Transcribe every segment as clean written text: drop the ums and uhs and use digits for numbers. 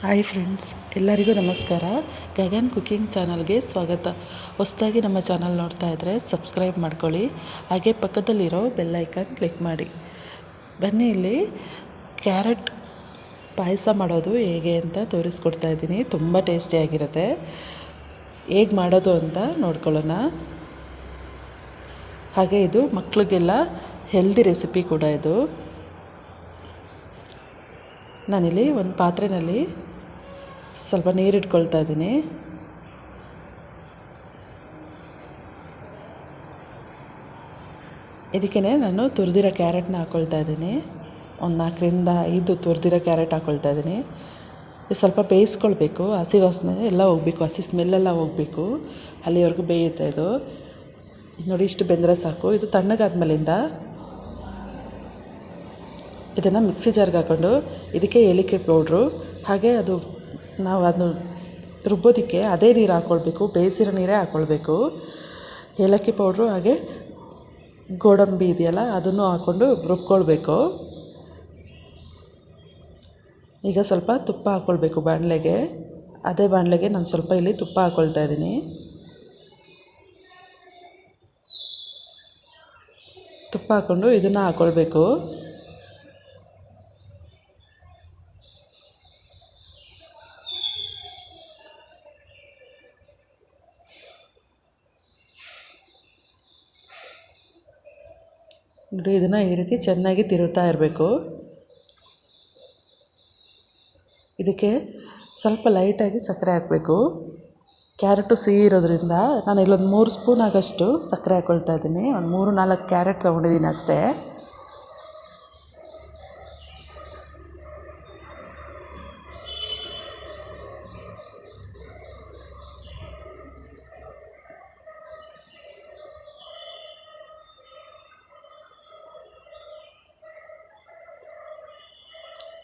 Hi friends, ಎಲ್ಲರಿಗೂ ನಮಸ್ಕಾರ. Gagan cooking ಚಾನಲ್ಗೆ ಸ್ವಾಗತ. ಹೊಸದಾಗಿ ನಮ್ಮ ಚಾನಲ್ ನೋಡ್ತಾ ಇದ್ದರೆ ಸಬ್ಸ್ಕ್ರೈಬ್ ಮಾಡ್ಕೊಳ್ಳಿ, ಹಾಗೆ ಪಕ್ಕದಲ್ಲಿರೋ ಬೆಲ್ ಐಕಾನ್ ಕ್ಲಿಕ್ ಮಾಡಿ. ಬನ್ನಿ, ಇಲ್ಲಿ ಕ್ಯಾರೆಟ್ ಪಾಯಸ ಮಾಡೋದು ಹೇಗೆ ಅಂತ ತೋರಿಸ್ಕೊಡ್ತಾ ಇದ್ದೀನಿ. ತುಂಬ ಟೇಸ್ಟಿಯಾಗಿರುತ್ತೆ. ಹೇಗೆ ಮಾಡೋದು ಅಂತ ನೋಡ್ಕೊಳ್ಳೋಣ. ಹಾಗೆ ಇದು ಮಕ್ಕಳಿಗೆಲ್ಲ ಹೆಲ್ದಿ ರೆಸಿಪಿ ಕೂಡ. ಇದು ನಾನಿಲ್ಲಿ ಒಂದು ಪಾತ್ರೆಯಲ್ಲಿ ಸ್ವಲ್ಪ ನೀರು ಇಟ್ಕೊಳ್ತಾ ಇದ್ದೀನಿ. ಇದಕ್ಕೆ ನಾನು ತುರಿದಿರೋ ಕ್ಯಾರೆಟ್ನ ಹಾಕ್ಕೊಳ್ತಾ ಇದ್ದೀನಿ. ಒಂದು 4-5 ತುರಿದಿರೋ ಕ್ಯಾರೆಟ್ ಹಾಕ್ಕೊಳ್ತಾ ಇದ್ದೀನಿ. ಸ್ವಲ್ಪ ಬೇಯಿಸ್ಕೊಳ್ಬೇಕು, ಹಸಿ ವಾಸನೆ ಎಲ್ಲ ಹೋಗಬೇಕು, ಹಸಿ ಸ್ಮೆಲ್ಲೆಲ್ಲ ಹೋಗಬೇಕು, ಅಲ್ಲಿವರೆಗೂ ಬೇಯುತ್ತೆ ಇದು. ನೋಡಿ, ಇಷ್ಟು ಬೆಂದರೆ ಸಾಕು. ಇದು ತಣ್ಣಗಾದ್ಮೇಲಿಂದ ಇದನ್ನು ಮಿಕ್ಸಿ ಜಾರ್ಗೆ ಹಾಕ್ಕೊಂಡು ಇದಕ್ಕೆ ಏಲಕ್ಕಿ ಪೌಡ್ರು, ಹಾಗೆ ಅದು ನಾವು ಅದನ್ನು ರುಬ್ಬೋದಕ್ಕೆ ಅದೇ ನೀರು ಹಾಕ್ಕೊಳ್ಬೇಕು, ಬೇಯಿಸಿರೋ ನೀರೇ ಹಾಕ್ಕೊಳ್ಬೇಕು. ಏಲಕ್ಕಿ ಪೌಡ್ರು ಹಾಗೆ ಗೋಡಂಬಿ ಇದೆಯಲ್ಲ, ಅದನ್ನು ಹಾಕ್ಕೊಂಡು ರುಬ್ಕೊಳ್ಬೇಕು. ಈಗ ಸ್ವಲ್ಪ ತುಪ್ಪ ಹಾಕ್ಕೊಳ್ಬೇಕು ಬಾಣಲೆಗೆ. ಅದೇ ಬಾಣಲೆಗೆ ನಾನು ಸ್ವಲ್ಪ ಇಲ್ಲಿ ತುಪ್ಪ ಹಾಕ್ಕೊಳ್ತಾ ಇದ್ದೀನಿ. ತುಪ್ಪ ಹಾಕ್ಕೊಂಡು ಇದನ್ನು ಹಾಕ್ಕೊಳ್ಬೇಕು. ನೋಡಿ, ಇದನ್ನು ಈ ರೀತಿ ಚೆನ್ನಾಗಿ ತಿರುತ್ತಾ ಇರಬೇಕು. ಇದಕ್ಕೆ ಸ್ವಲ್ಪ ಲೈಟಾಗಿ ಸಕ್ಕರೆ ಹಾಕಬೇಕು. ಕ್ಯಾರೆಟು ಸಿಹಿ ಇರೋದ್ರಿಂದ ನಾನು ಇಲ್ಲೊಂದು 3 ಸ್ಪೂನ್ ಆಗೋಷ್ಟು ಸಕ್ಕರೆ ಹಾಕ್ಕೊಳ್ತಾ ಇದ್ದೀನಿ. ಒಂದು 3-4 ಕ್ಯಾರೆಟ್ ತೊಗೊಂಡಿದ್ದೀನಿ ಅಷ್ಟೇ.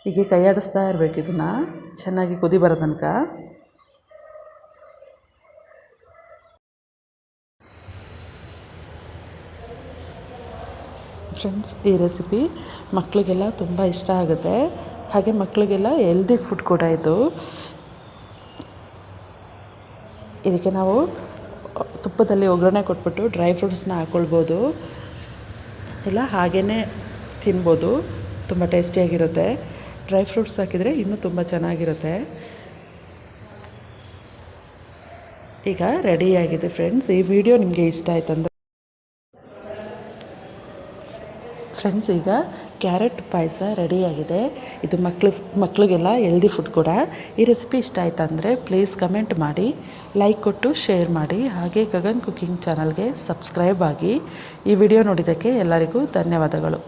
ಹೀಗೆ ಕೈ ಆಡಿಸ್ತಾ ಇರಬೇಕು, ಇದನ್ನು ಚೆನ್ನಾಗಿ ಕುದಿ ಬರೋ ತನಕ. ಫ್ರೆಂಡ್ಸ್, ಈ ರೆಸಿಪಿ ಮಕ್ಕಳಿಗೆಲ್ಲ ತುಂಬ ಇಷ್ಟ ಆಗುತ್ತೆ. ಹಾಗೆ ಮಕ್ಕಳಿಗೆಲ್ಲ ಹೆಲ್ದಿ ಫುಡ್ ಕೂಡ ಇದು. ಇದಕ್ಕೆ ನಾವು ತುಪ್ಪದಲ್ಲಿ ಒಗ್ಗರಣೆ ಕೊಟ್ಬಿಟ್ಟು ಡ್ರೈ ಫ್ರೂಟ್ಸ್ನ ಹಾಕ್ಕೊಳ್ಬೋದು, ಇಲ್ಲ ಹಾಗೇ ತಿನ್ಬೋದು. ತುಂಬ ಟೇಸ್ಟಿಯಾಗಿರುತ್ತೆ. ಡ್ರೈ ಫ್ರೂಟ್ಸ್ ಹಾಕಿದರೆ ಇನ್ನೂ ತುಂಬ ಚೆನ್ನಾಗಿರುತ್ತೆ. ಈಗ ರೆಡಿಯಾಗಿದೆ ಫ್ರೆಂಡ್ಸ್. ಈ ವಿಡಿಯೋ ನಿಮಗೆ ಇಷ್ಟ ಆಯ್ತಂದರೆ ಫ್ರೆಂಡ್ಸ್, ಈಗ ಕ್ಯಾರೆಟ್ ಪಾಯಸ ರೆಡಿಯಾಗಿದೆ. ಇದು ಮಕ್ಕಳಿಗೆಲ್ಲ ಹೆಲ್ದಿ ಫುಡ್ ಕೂಡ. ಈ ರೆಸಿಪಿ ಇಷ್ಟ ಆಯ್ತಂದರೆ ಪ್ಲೀಸ್ ಕಮೆಂಟ್ ಮಾಡಿ, ಲೈಕ್ ಕೊಟ್ಟು ಶೇರ್ ಮಾಡಿ, ಹಾಗೆ ಗಗನ್ ಕುಕಿಂಗ್ ಚಾನಲ್ಗೆ ಸಬ್ಸ್ಕ್ರೈಬ್ ಆಗಿ. ಈ ವಿಡಿಯೋ ನೋಡಿದ್ದಕ್ಕೆ ಎಲ್ಲರಿಗೂ ಧನ್ಯವಾದಗಳು.